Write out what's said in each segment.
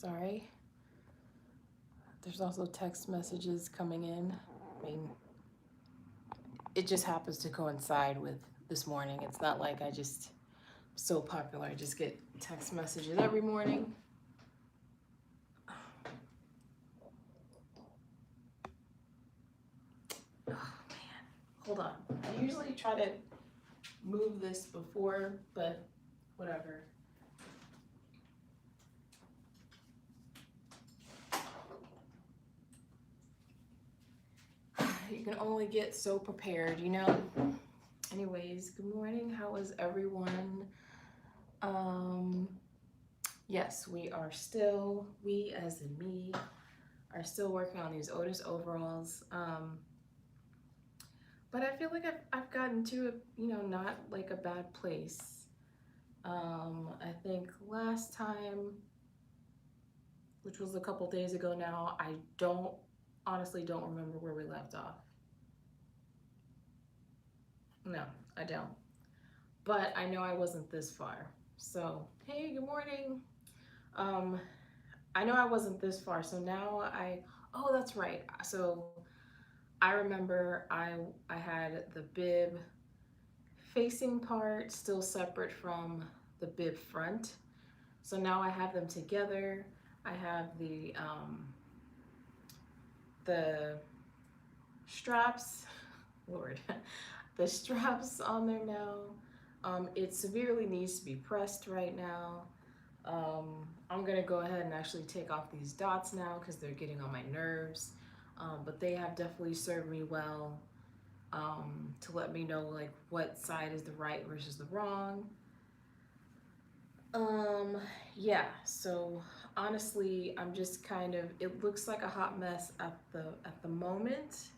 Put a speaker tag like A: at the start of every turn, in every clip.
A: Sorry. There's also text messages coming in. I mean, it just happens to coincide with this morning. It's not like I just so popular. I just get text messages every morning. Oh man, hold on. I usually try to move this before, but whatever. You can only get so prepared, you know? Anyways, good morning. How is everyone? Yes, we as in me, are still working on these Otis overalls. But I feel like I've gotten to not like a bad place. I think last time, which was a couple days ago now, I honestly don't remember where we left off. No, I don't. But I know I wasn't this far. So, hey, good morning. I know I wasn't this far, so now oh, that's right. So I remember I had the bib facing part still separate from the bib front. So now I have them together. I have the straps, Lord, the straps on there now. It severely needs to be pressed right now. I'm gonna go ahead and actually take off these dots now because they're getting on my nerves. But they have definitely served me well to let me know like what side is the right versus the wrong. Yeah, so honestly, I'm just kind of, it looks like a hot mess at the moment.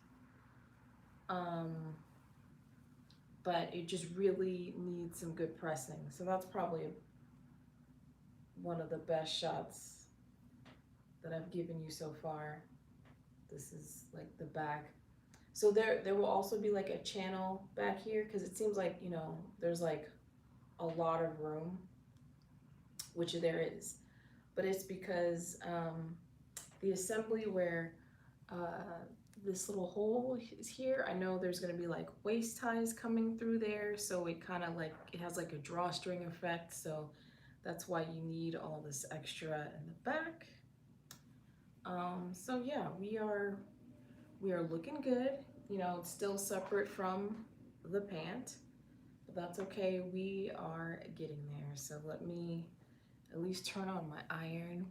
A: But it just really needs some good pressing. So that's probably one of the best shots that I've given you so far. This is like the back. So there will also be like a channel back here because it seems like, there's like a lot of room, which there is. But it's because the assembly where this little hole is here, I know there's going to be like waist ties coming through there, so it kind of like it has like a drawstring effect, so that's why you need all this extra in the back. So yeah, we are looking good. It's still separate from the pant, but that's okay. We are getting there. So let me at least turn on my iron.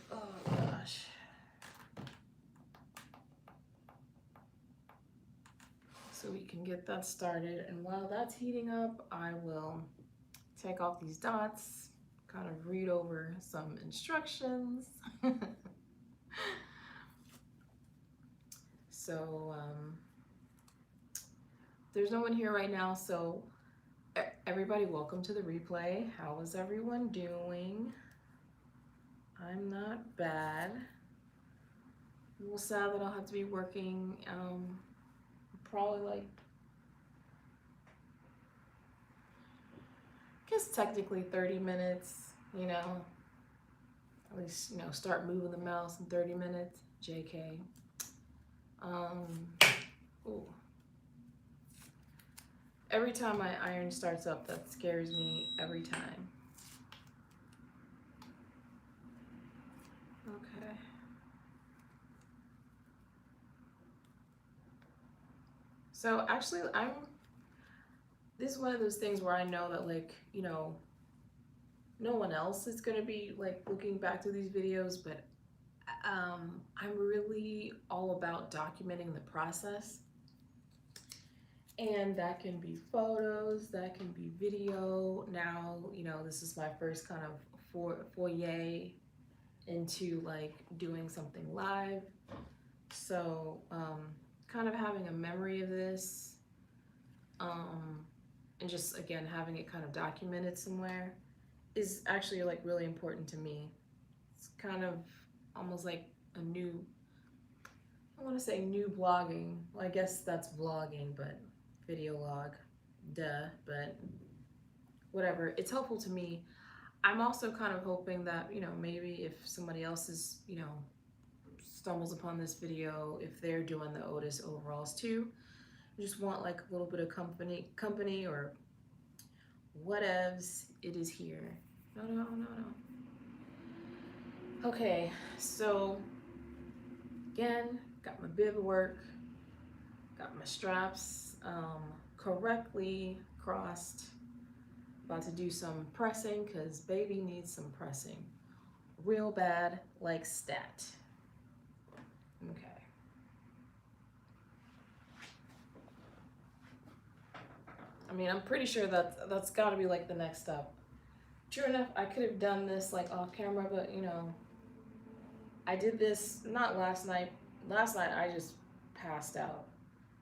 A: Oh gosh. So we can get that started, and while that's heating up, I will take off these dots, kind of read over some instructions. So there's no one here right now, so everybody, welcome to the replay. How is everyone doing? I'm not bad. A little sad that I'll have to be working probably like, I guess technically 30 minutes, at least, start moving the mouse in 30 minutes, JK. Ooh. Every time my iron starts up, that scares me every time. Okay. So actually, this is one of those things where I know that like, no one else is gonna be like looking back to these videos, but I'm really all about documenting the process. And that can be photos, that can be video. Now, this is my first kind of foyer into like doing something live. So kind of having a memory of this, and just again having it kind of documented somewhere is actually like really important to me. It's kind of almost like a new, I want to say new blogging. Well, I guess that's vlogging, but video log, duh, but whatever. It's helpful to me. I'm also kind of hoping that, maybe if somebody else is, stumbles upon this video, if they're doing the Otis overalls too, you just want like a little bit of company or whatevs, it is here. No, no, no, no. Okay, so again, got my bib work, got my straps correctly crossed. About to do some pressing because baby needs some pressing. Real bad, like stat. Okay. I mean, I'm pretty sure that's got to be like the next step. True enough, I could have done this like off camera, but I did this not last night. Last night I just passed out,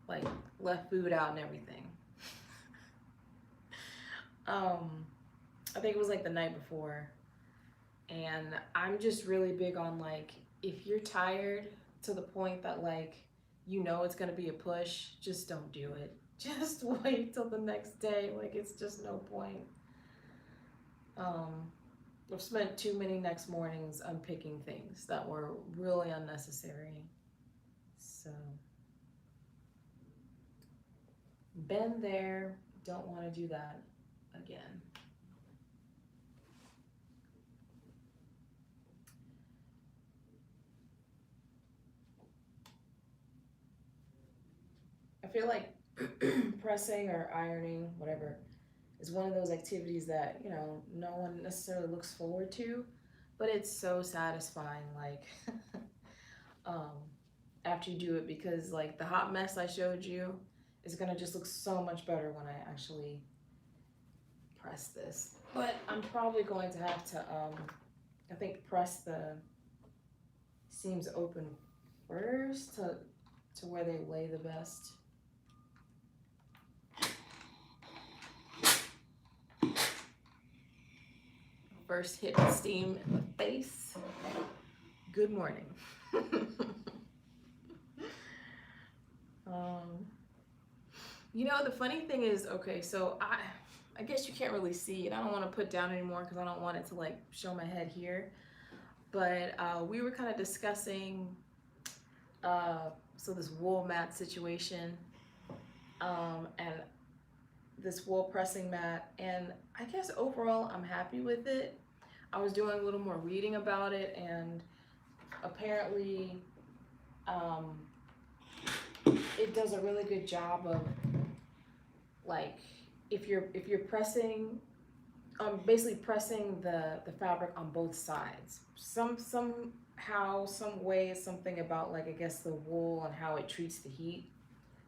A: like left food out and everything. I think it was like the night before, and I'm just really big on like if you're tired to the point that like it's gonna be a push, just don't do it. Just wait till the next day. Like it's just no point. I've spent too many next mornings unpicking things that were really unnecessary. So, been there, don't want to do that again. I feel like pressing or ironing, whatever, is one of those activities that, no one necessarily looks forward to, but it's so satisfying. Like, um, after you do it, because like the hot mess I showed you is gonna just look so much better when I actually press this. But I'm probably going to have to, I think, press the seams open first to where they lay the best. First hit the steam in the face. Good morning. The funny thing is, okay, so I guess you can't really see it. I don't want to put down anymore because I don't want it to like show my head here. But we were kind of discussing so this wool mat situation and this wool pressing mat, and I guess overall I'm happy with it. I was doing a little more reading about it, and apparently it does a really good job of like if you're pressing basically pressing the fabric on both sides. Somehow, some way, something about like I guess the wool and how it treats the heat,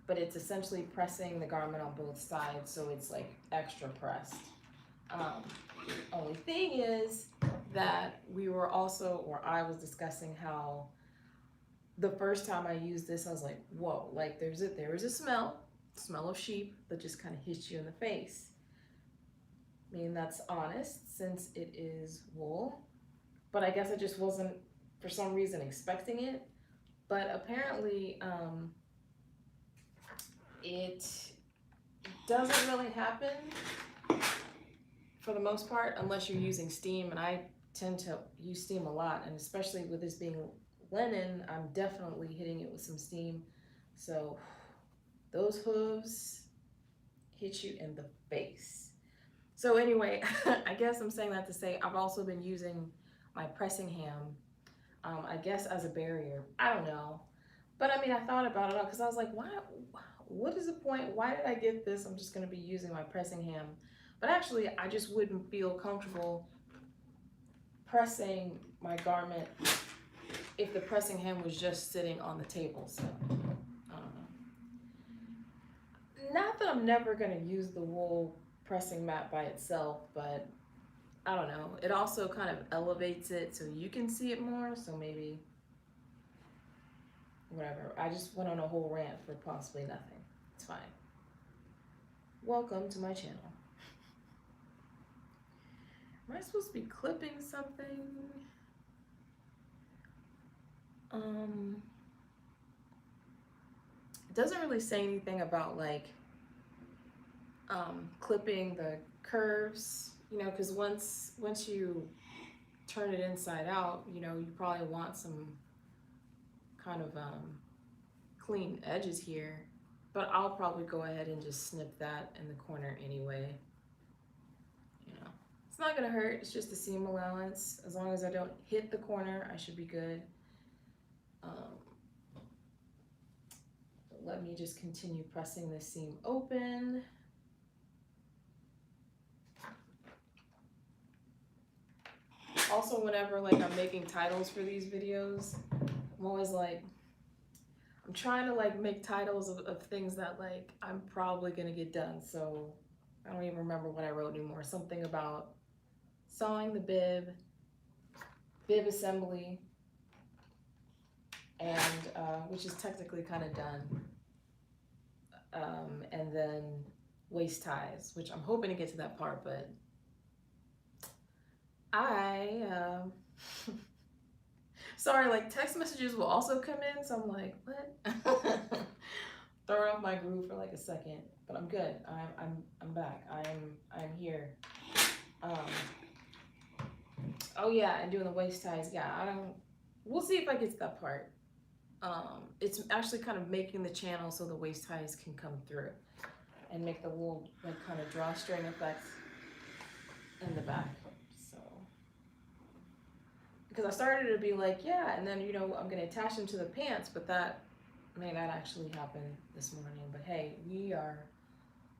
A: but it's essentially pressing the garment on both sides, so it's like extra pressed. Only thing is that I was discussing how the first time I used this, I was like, whoa, like there is a smell of sheep that just kind of hits you in the face. I mean, that's honest since it is wool, but I guess I just wasn't, for some reason, expecting it. But apparently, it doesn't really happen for the most part unless you're using steam, and I tend to use steam a lot, and especially with this being linen, I'm definitely hitting it with some steam. So those hooves hit you in the face. So anyway, I guess I'm saying that to say I've also been using my pressing ham, I guess as a barrier. I don't know. But I mean, I thought about it because I was like, what is the point? Why did I get this? I'm just going to be using my pressing ham. But actually, I just wouldn't feel comfortable pressing my garment if the pressing ham was just sitting on the table. So, I don't know. Not that I'm never going to use the wool pressing mat by itself, but I don't know. It also kind of elevates it so you can see it more, so maybe whatever. I just went on a whole rant for possibly nothing. It's fine. Welcome to my channel. Am I supposed to be clipping something? It doesn't really say anything about like clipping the curves You know, because once you turn it inside out, you know, you probably want some kind of clean edges here, but I'll probably go ahead and just snip that in the corner anyway. You know, it's not gonna hurt, it's just a seam allowance. As long as I don't hit the corner, I should be good. Let me just continue pressing this seam open. Also, whenever like I'm making titles for these videos, I'm always like, I'm trying to like make titles of things that like I'm probably gonna get done. So I don't even remember what I wrote anymore. Something about sewing the bib, bib assembly, and which is technically kind of done. And then waist ties, which I'm hoping to get to that part, but sorry, like text messages will also come in, so I'm like, what? Throw off my groove for like a second, but I'm good. I'm back. I'm here. Oh yeah, and doing the waist ties. Yeah, we'll see if I get to that part. It's actually kind of making the channel so the waist ties can come through and make the little like kind of drawstring effects in the back. So, because I started to be like, yeah, and then, you know, I'm gonna attach them to the pants, but that may not actually happen this morning. But hey, we are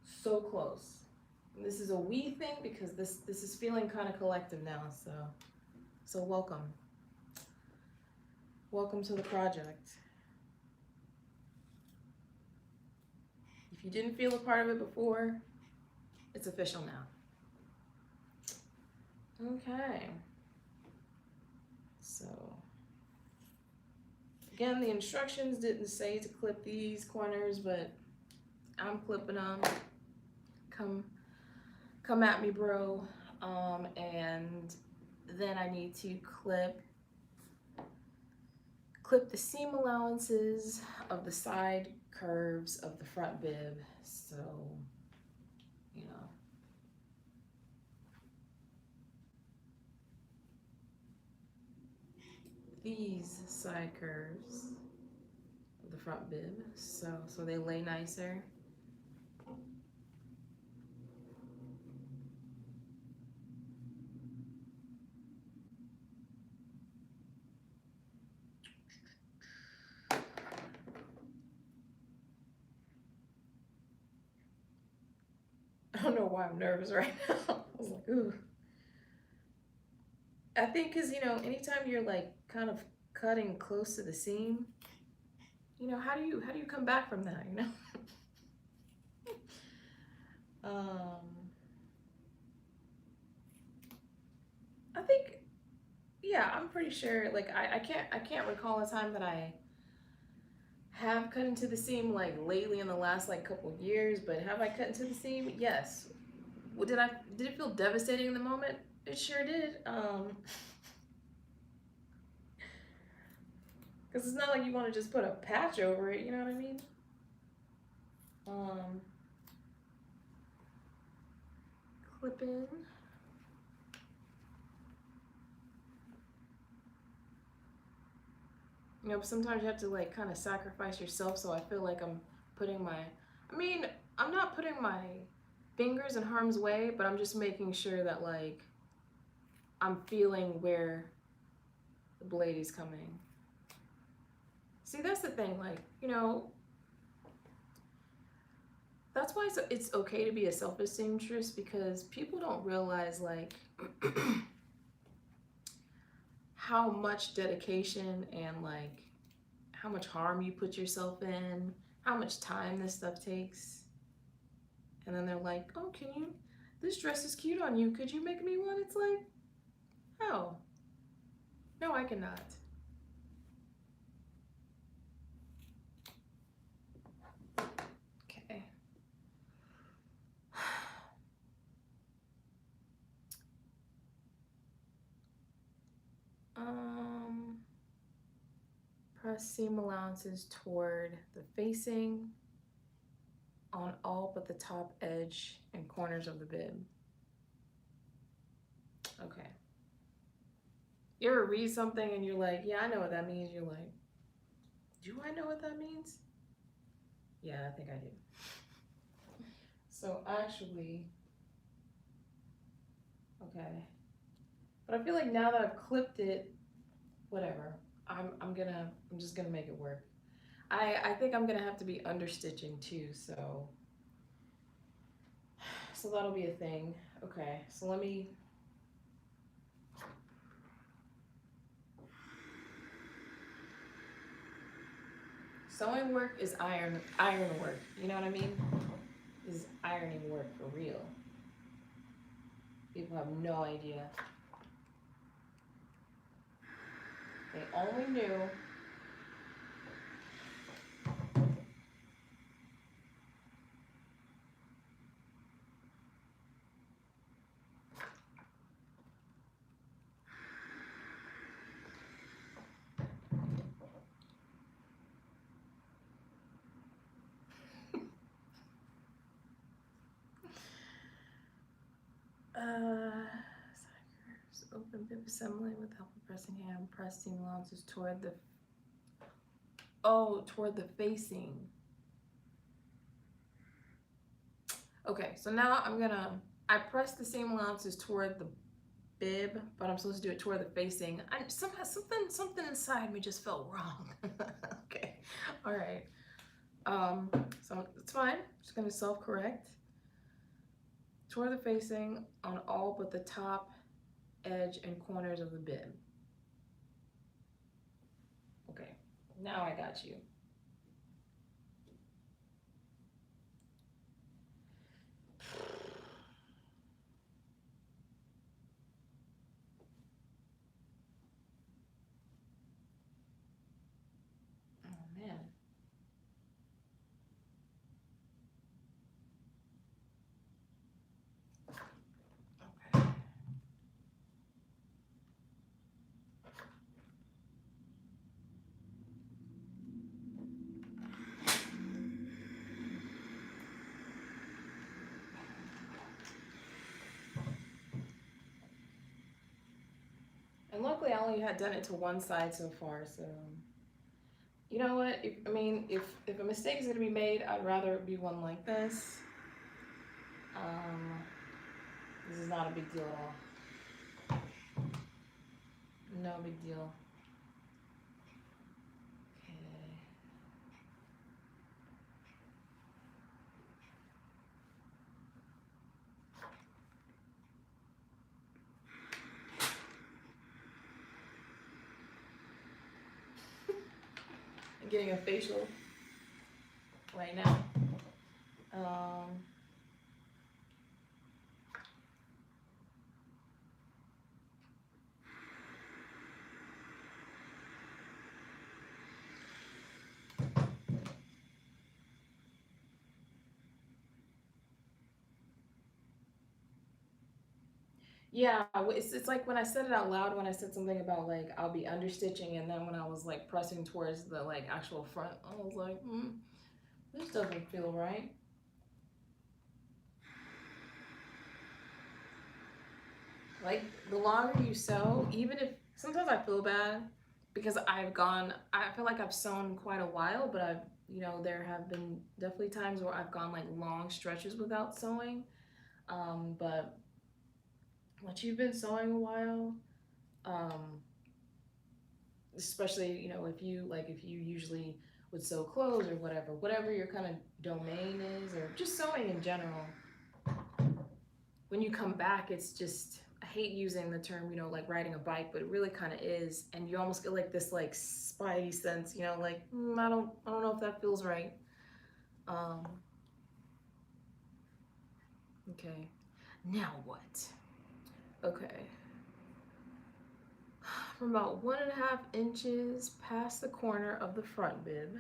A: so close. And this is a we thing because this is feeling kind of collective now. So welcome to the project. If you didn't feel a part of it before, it's official now. Okay. So again, the instructions didn't say to clip these corners, but I'm clipping them. Come at me, bro. And then I need to clip the seam allowances of the side curves of the front bib. So, you know, these side curves of the front bib, so they lay nicer. I don't know why I'm nervous right now. I was like, ooh. I think because, you know, anytime you're like kind of cutting close to the seam, you know, how do you come back from that, you know? I think, yeah, I'm pretty sure, like, I can't recall a time that I have cut into the seam like lately in the last like couple years, but have I cut into the seam? Yes. Well, did it feel devastating in the moment? It sure did. Because it's not like you want to just put a patch over it, you know what I mean? Clip in. You know, sometimes you have to like kind of sacrifice yourself, so I feel like I'm putting my, I mean, I'm not putting my fingers in harm's way, but I'm just making sure that like I'm feeling where the blade is coming. See, that's the thing, like, you know, that's why it's okay to be a selfish seamstress, because people don't realize like how much dedication and like how much harm you put yourself in, how much time this stuff takes. And then they're like, oh, this dress is cute on you, could you make me one? It's like, oh, no, I cannot. Okay. Press seam allowances toward the facing on all but the top edge and corners of the bib. Okay. You ever read something and you're like, yeah, I know what that means. You're like, do I know what that means? Yeah, I think I do. So actually, okay. But I feel like now that I've clipped it, whatever. I'm just gonna make it work. I think I'm gonna have to be understitching too, so that'll be a thing. Okay, so let me. Sewing work is iron work. You know what I mean? Is ironing work for real? People have no idea. They only knew. Open bib assembly with help of pressing hand. Press seam allowances toward the. Oh, toward the facing. Okay, so now I press the seam allowances toward the bib, but I'm supposed to do it toward the facing. Somehow something inside me just felt wrong. Okay, all right. So it's fine. I'm just gonna self-correct. Toward the facing on all but the top edge and corners of the bib. Okay, now I got you. Oh man. Okay. And luckily I only had done it to one side so far, so you know what? If a mistake is gonna be made, I'd rather it be one like this. This is not a big deal at all. No big deal. Okay. I'm getting a facial right now. Yeah, it's like when I said it out loud, when I said something about like I'll be understitching, and then when I was like pressing towards the like actual front, I was like, this doesn't feel right. Like the longer you sew, even if sometimes I feel bad because I feel like I've sewn quite a while, but there have been definitely times where I've gone like long stretches without sewing. But once you've been sewing a while, um, especially if you usually would sew clothes or whatever your kind of domain is, or just sewing in general, when you come back, it's just, I hate using the term, like riding a bike, but it really kind of is, and you almost get like this like spidey sense, like I don't know if that feels right. Okay, now what? Okay, from about 1.5 inches past the corner of the front bib.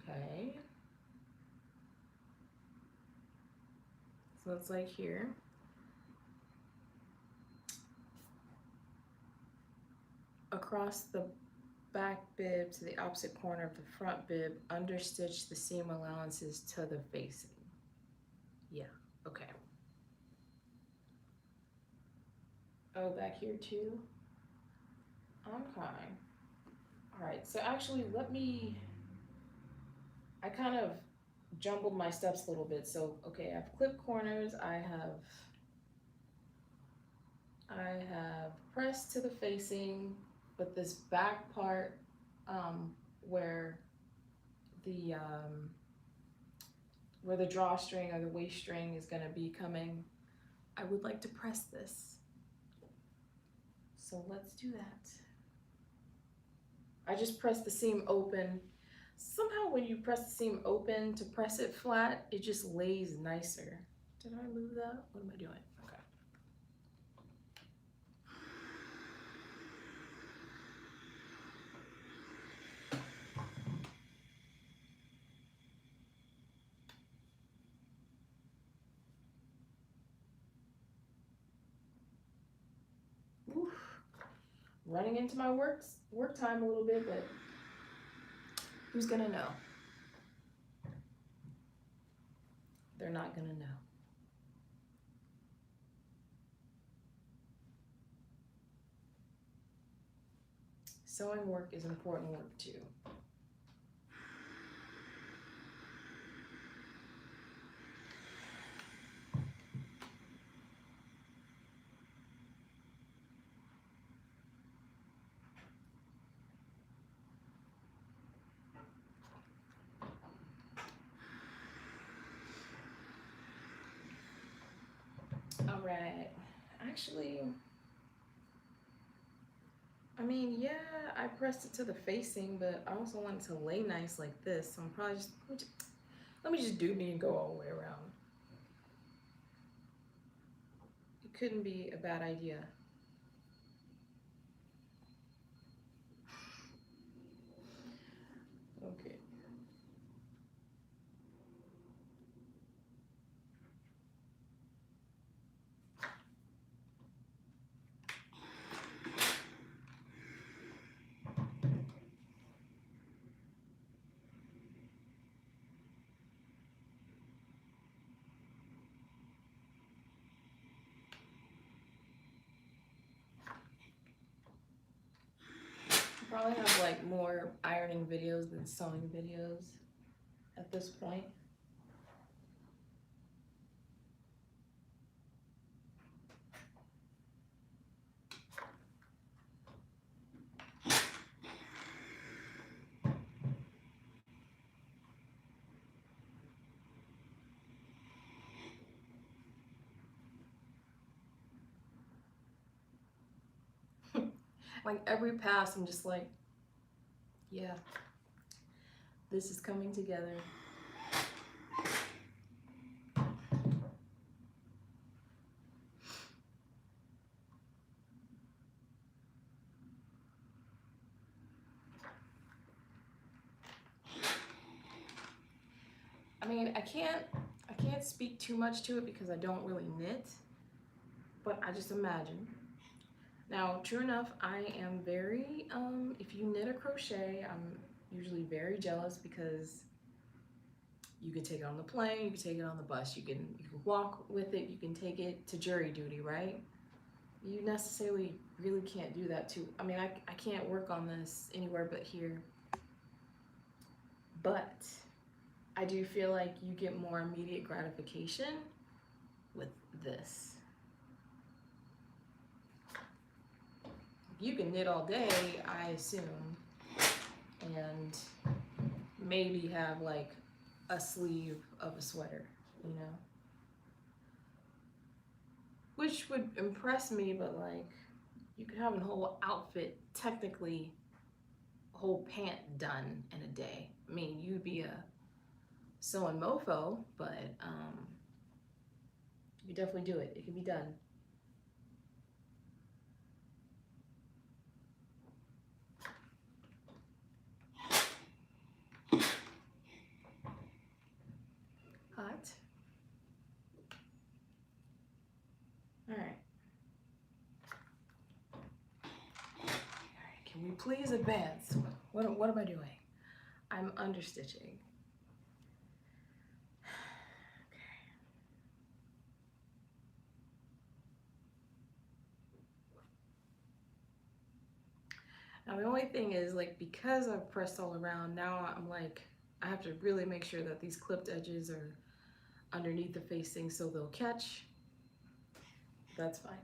A: Okay, so it's like here. Across the back bib to the opposite corner of the front bib, understitch the seam allowances to the facing. Yeah, okay. Oh, back here too? Okay. Alright, so actually I kind of jumbled my steps a little bit. So, okay, I have clip corners, I have pressed to the facing, but this back part, where the drawstring or the waist string is gonna be coming, I would like to press this. So let's do that. I just press the seam open. Somehow when you press the seam open to press it flat, it just lays nicer. Did I move that? What am I doing? Okay. Oof. Running into my work time a little bit, but who's gonna know? They're not gonna know. Sewing work is important work too. All right, actually, I mean, yeah, I pressed it to the facing, but I also want it to lay nice like this. So I'm probably just, let me just do me and go all the way around. It couldn't be a bad idea. Okay. Probably have like more ironing videos than sewing videos at this point. Like every pass, I'm just like, yeah, this is coming together. I mean, I can't speak too much to it because I don't really knit, but I just imagine. Now, true enough, I am very, if you knit or crochet, I'm usually very jealous because you can take it on the plane, you can take it on the bus, you can walk with it, you can take it to jury duty, right? You necessarily really can't do that too. I mean, I can't work on this anywhere but here, but I do feel like you get more immediate gratification with this. You can knit all day, I assume, and maybe have like a sleeve of a sweater, you know? Which would impress me, but like, you could have a whole outfit, technically, a whole pant done in a day. I mean, you'd be a sewing mofo, but you could definitely do it. It can be done. Hot. All right. Can we please advance? What am I doing? I'm understitching. Now the only thing is, like, because I've pressed all around, now I'm like, I have to really make sure that these clipped edges are underneath the facing so they'll catch. That's fine.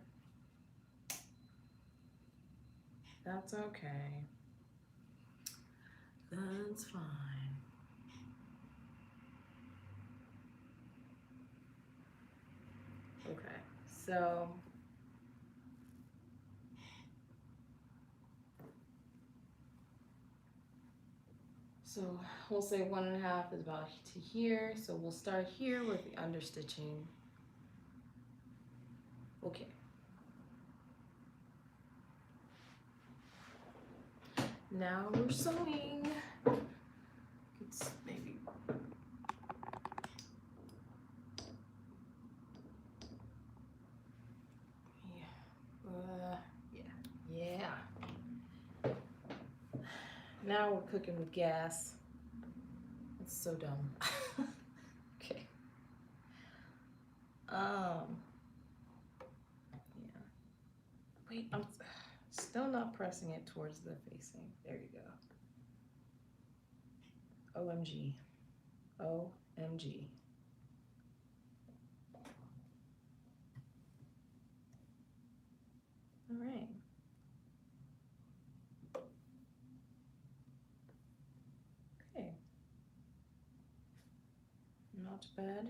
A: That's okay. That's fine. Okay, so we'll say 1.5 is about to here. So we'll start here with the understitching. Okay. Now we're sewing. It's maybe. Yeah. Now we're cooking with gas. It's so dumb. Okay. Yeah. Wait, I'm still not pressing it towards the facing. There you go. OMG. OMG. All right. Okay. Not bad.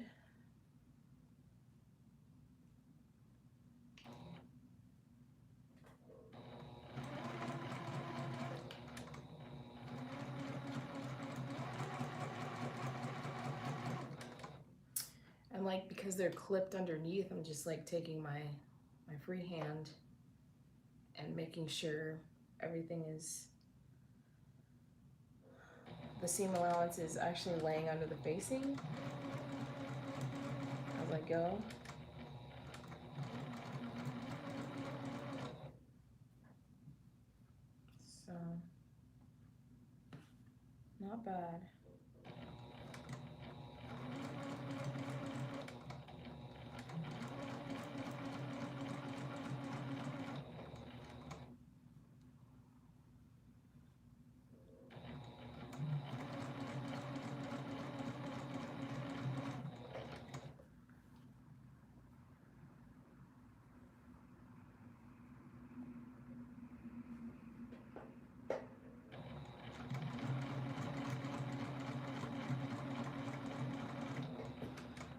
A: And like, because they're clipped underneath, I'm just like taking my free hand and making sure everything is, the seam allowance is actually laying under the facing as I go. So, not bad.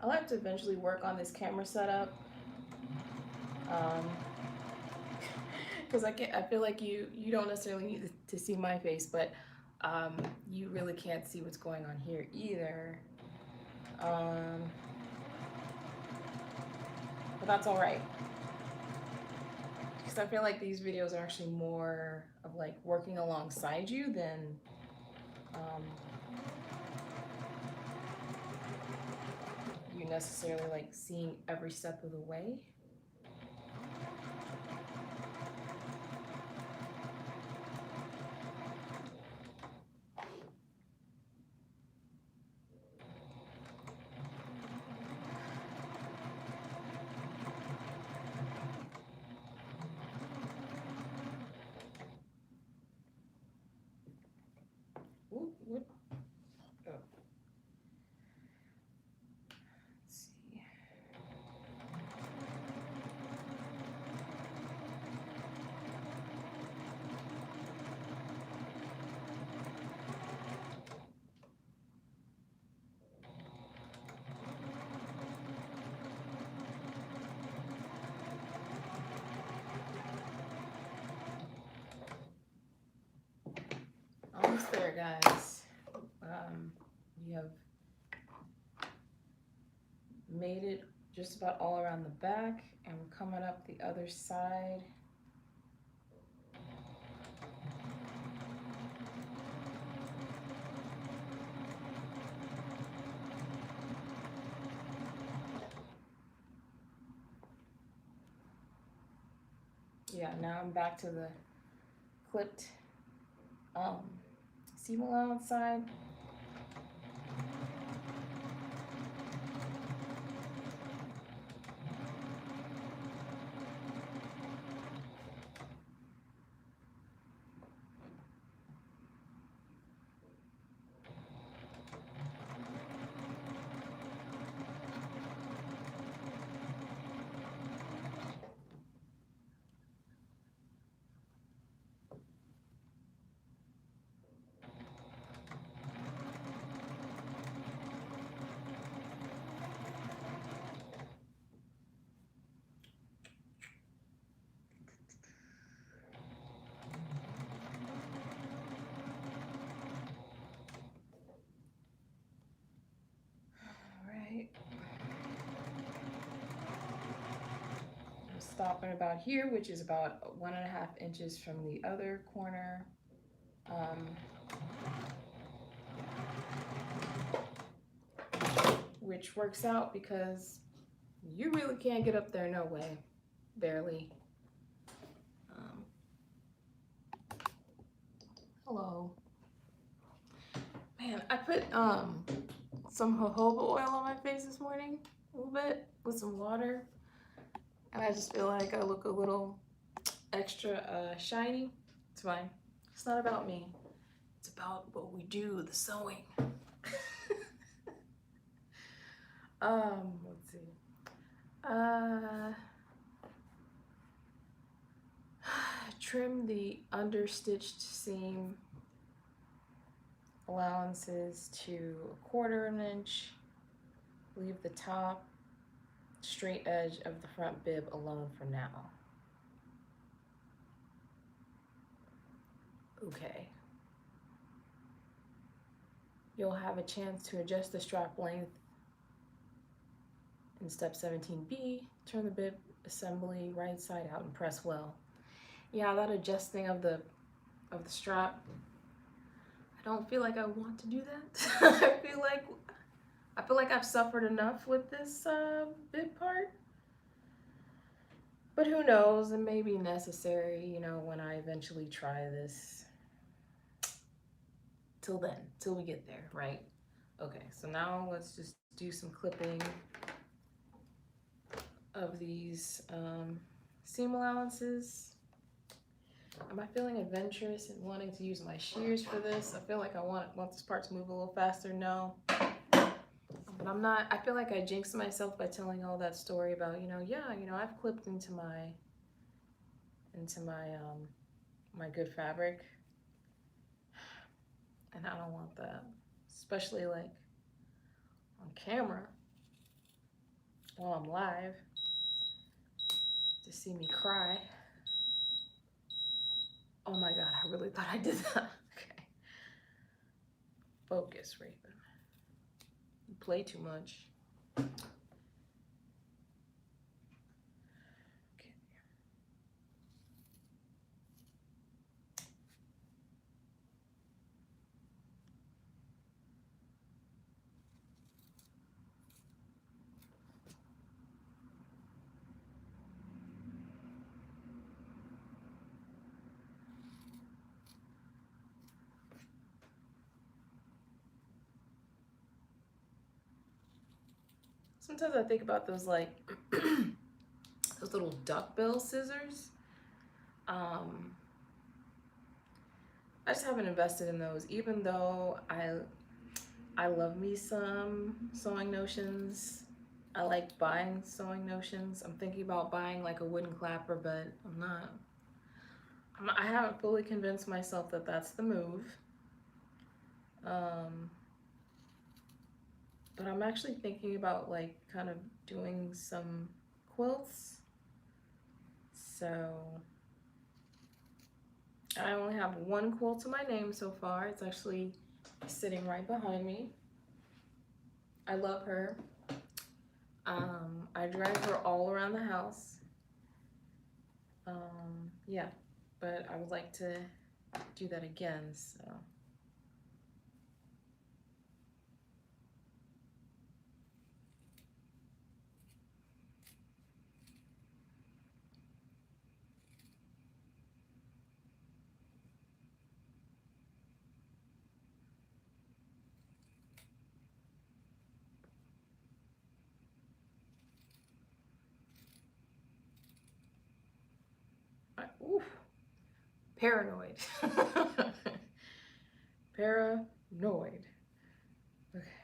A: I'll have to eventually work on this camera setup, because I feel like you don't necessarily need to see my face, but you really can't see what's going on here either. But that's all right, because I feel like these videos are actually more of like working alongside you than you necessarily like seeing every step of the way. Ooh, what? Oh. Let's see. Almost there, guys. You have made it just about all around the back, and we're coming up the other side. Yeah, now I'm back to the clipped seam allowance side. stopping about here, which is about 1.5 inches from the other corner. Which works out because you really can't get up there, no way, barely. Hello. Man, I put some jojoba oil on my face this morning, a little bit, with some water. And I just feel like I look a little extra shiny. It's fine. It's not about me. It's about what we do, the sewing. Let's see. Trim the understitched seam allowances to 1/4 of an inch. Leave the top straight edge of the front bib alone for now. Okay. You'll have a chance to adjust the strap length in step 17B. Turn the bib assembly right side out and press well. Yeah, that adjusting of the strap, I don't feel like I want to do that. I feel like I've suffered enough with this bib part. But who knows, it may be necessary, you know, when I eventually try this. Till then, till we get there, right? Okay, so now let's just do some clipping of these seam allowances. Am I feeling adventurous and wanting to use my shears for this? I feel like I want this part to move a little faster. No, but I'm not. I feel like I jinxed myself by telling all that story about, I've clipped into my my good fabric, and I don't want that, especially like on camera while I'm live, to see me cry. Oh my God, I really thought I did that. Okay. Focus, Raven. You play too much. Okay. Sometimes I think about those like those little duckbill scissors. I just haven't invested in those, even though I love me some sewing notions. I like buying sewing notions. I'm thinking about buying like a wooden clapper, but I haven't fully convinced myself that that's the move. But I'm actually thinking about like kind of doing some quilts. So I only have one quilt to my name so far. It's actually sitting right behind me. I love her. I drag her all around the house. Yeah, but I would like to do that again, so. Oof. Paranoid. Paranoid. Okay.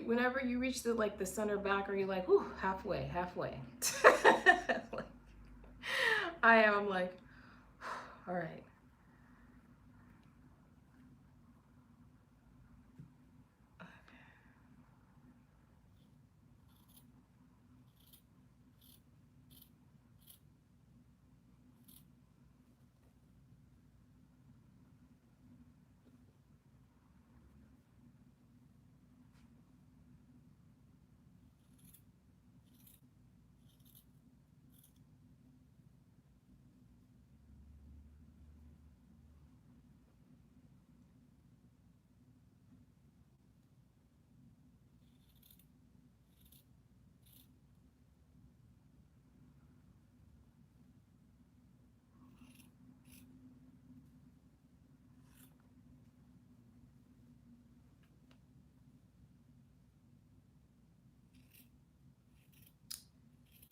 A: Whenever you reach the like the center back, are you like, whew, halfway, halfway? Like, I am. I'm like, all right.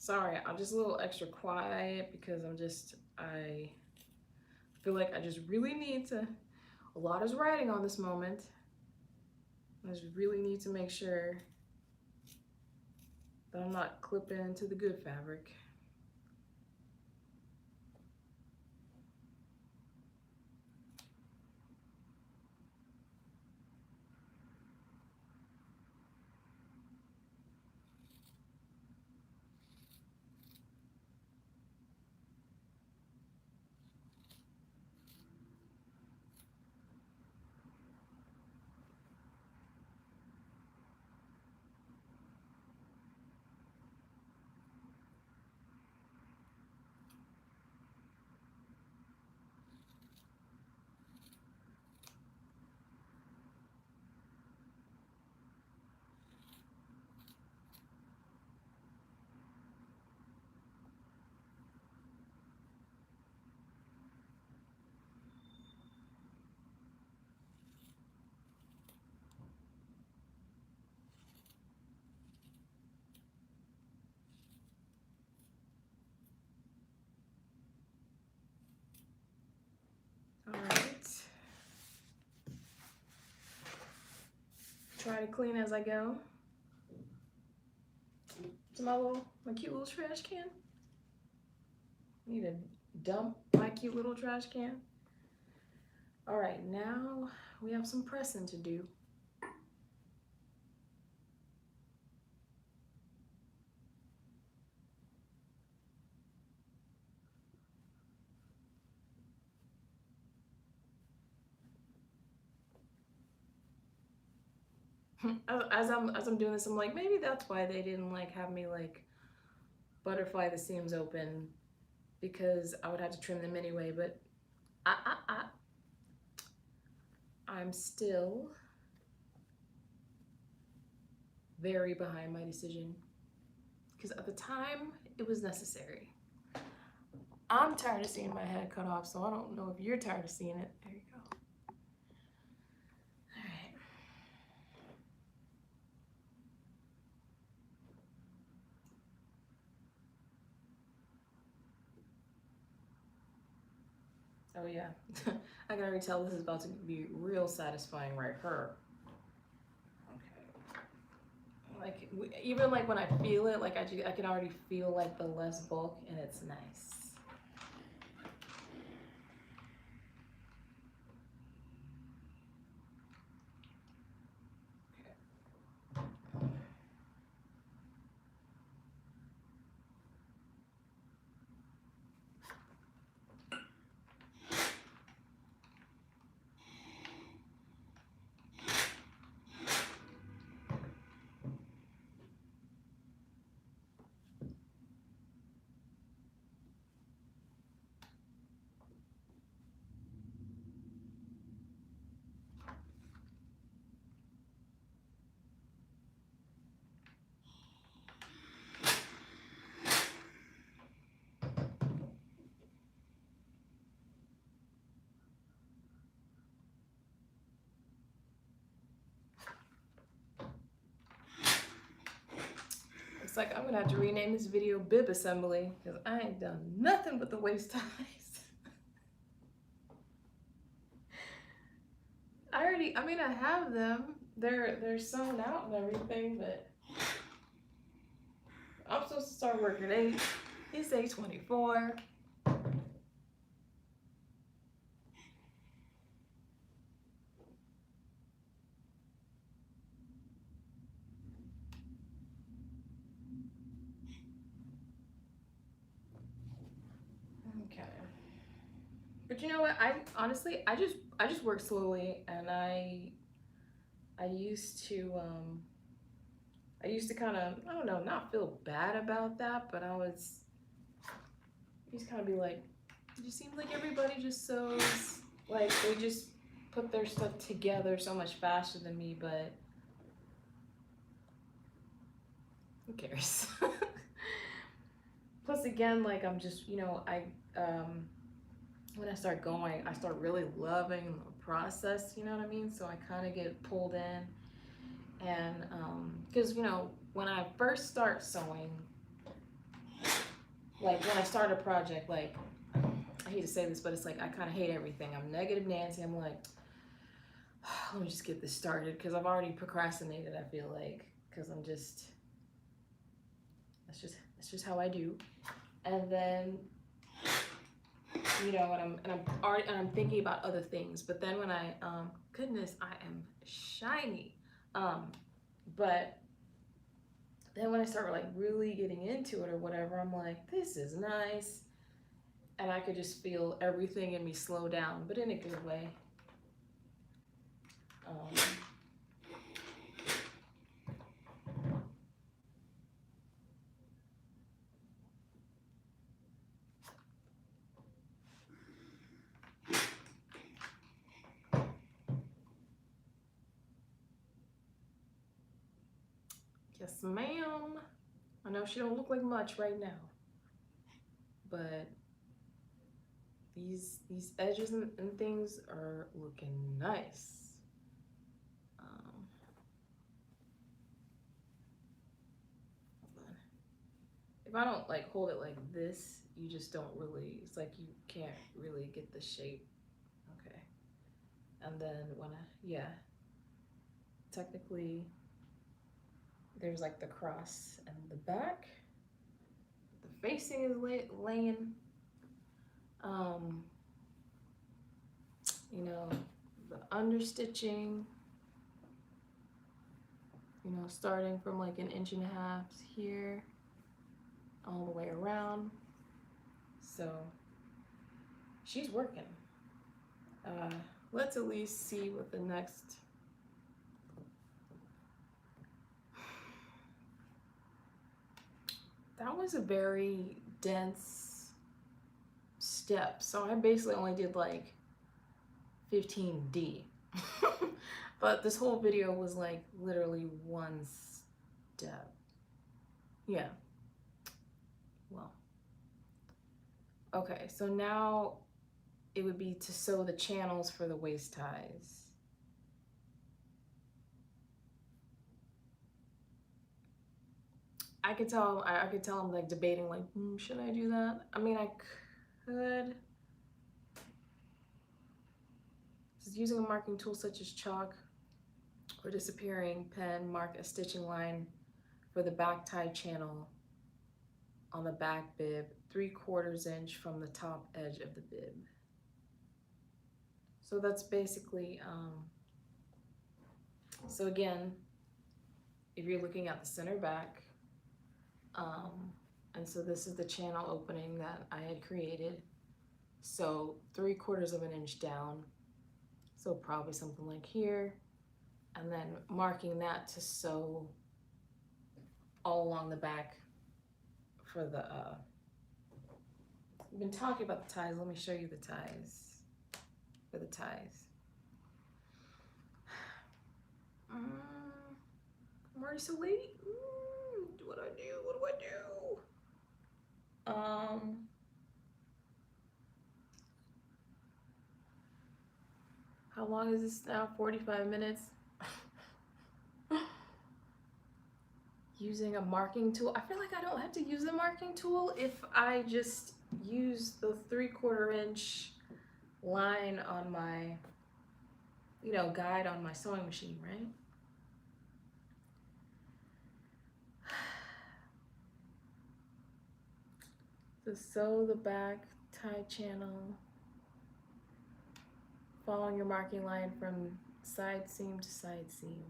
A: Sorry, I'm just a little extra quiet because I feel like I just really need to, a lot is riding on this moment. I just really need to make sure that I'm not clipping into the good fabric. All right. Try to clean as I go. To my cute little trash can. I need to dump my cute little trash can. All right, now we have some pressing to do. As I'm doing this, I'm like, maybe that's why they didn't like have me like butterfly the seams open, because I would have to trim them anyway. But I'm still very behind my decision because at the time it was necessary. I'm tired of seeing my head cut off, so I don't know if you're tired of seeing it. There you go. All right. Oh yeah, I can already tell this is about to be real satisfying right here. Okay. Like even like when I feel it, like I can already feel like the less bulk, and it's nice. Looks like I'm gonna have to rename this video Bib Assembly because I ain't done nothing but the waist ties. I mean, I have them. they're sewn out and everything, but I'm supposed to start working at 8. It's 8:24. Okay. But you know what? I honestly, I just work slowly, and I used to kind of, I don't know, not feel bad about that, but I used to kind of be like, it just seems like everybody just sews, like they just put their stuff together so much faster than me, but who cares? Plus, again, like I'm just, when I start going, I start really loving the process, you know what I mean? So I kind of get pulled in, and because when I first start sewing, like when I start a project, like I hate to say this, but it's like I kind of hate everything. I'm negative Nancy. I'm like, let me just get this started because I've already procrastinated. I feel like because I'm just that's just how I do. And then and I'm thinking about other things. But then when I goodness, I am shiny. But then when I start like really getting into it or whatever, I'm like, this is nice. And I could just feel everything in me slow down, but in a good way. Yes, ma'am. I know she don't look like much right now, but these edges and things are looking nice. Hold on. If I don't like hold it like this, you just don't really. It's like you can't really get the shape. Okay. And then when technically there's like the cross and the back. The facing is laying. The understitching, starting from like 1.5 inches here all the way around. So she's working. Let's at least see what the next that was a very dense step. So I basically only did like 15D. But this whole video was like literally one step. Yeah. Well. Okay, so now it would be to sew the channels for the waist ties. I could tell I'm like debating like, should I do that? I mean, I could. Just using a marking tool such as chalk or disappearing pen, mark a stitching line for the back tie channel on the back bib, 3/4 inch from the top edge of the bib. So that's basically, so again, if you're looking at the center back, and so this is the channel opening that I had created. So 3/4 inch down. So probably something like here, and then marking that to sew all along the back for the, we've been talking about the ties. Let me show you the ties, for the ties. I'm already so late. What do I do? What do I do? How long is this now? 45 minutes. Using a marking tool. I feel like I don't have to use a marking tool if I just use the 3/4 inch line on my, guide on my sewing machine, right? to sew the back tie channel, following your marking line from side seam to side seam.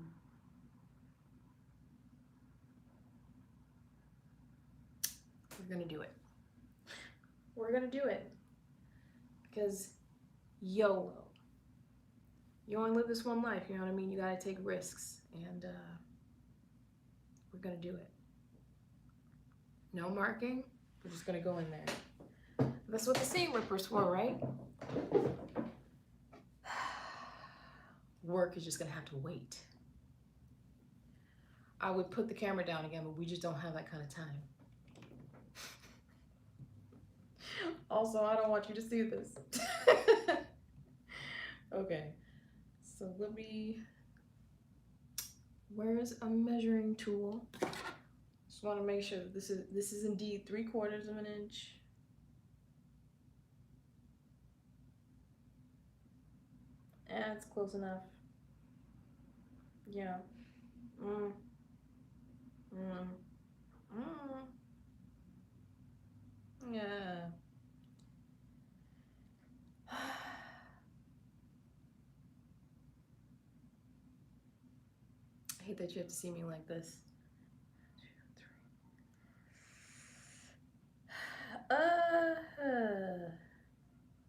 A: We're gonna do it. We're gonna do it. Because YOLO. You only live this one life, you know what I mean? You gotta take risks, and we're gonna do it. No marking, we're just gonna go in there. That's what the seam ripper's for, right? Work is just gonna have to wait. I would put the camera down again, but we just don't have that kind of time. Also, I don't want you to see this. Okay, so let me, where's a measuring tool? Just want to make sure that this is indeed 3/4 of an inch. And it's close enough. Yeah. Yeah. I hate that you have to see me like this.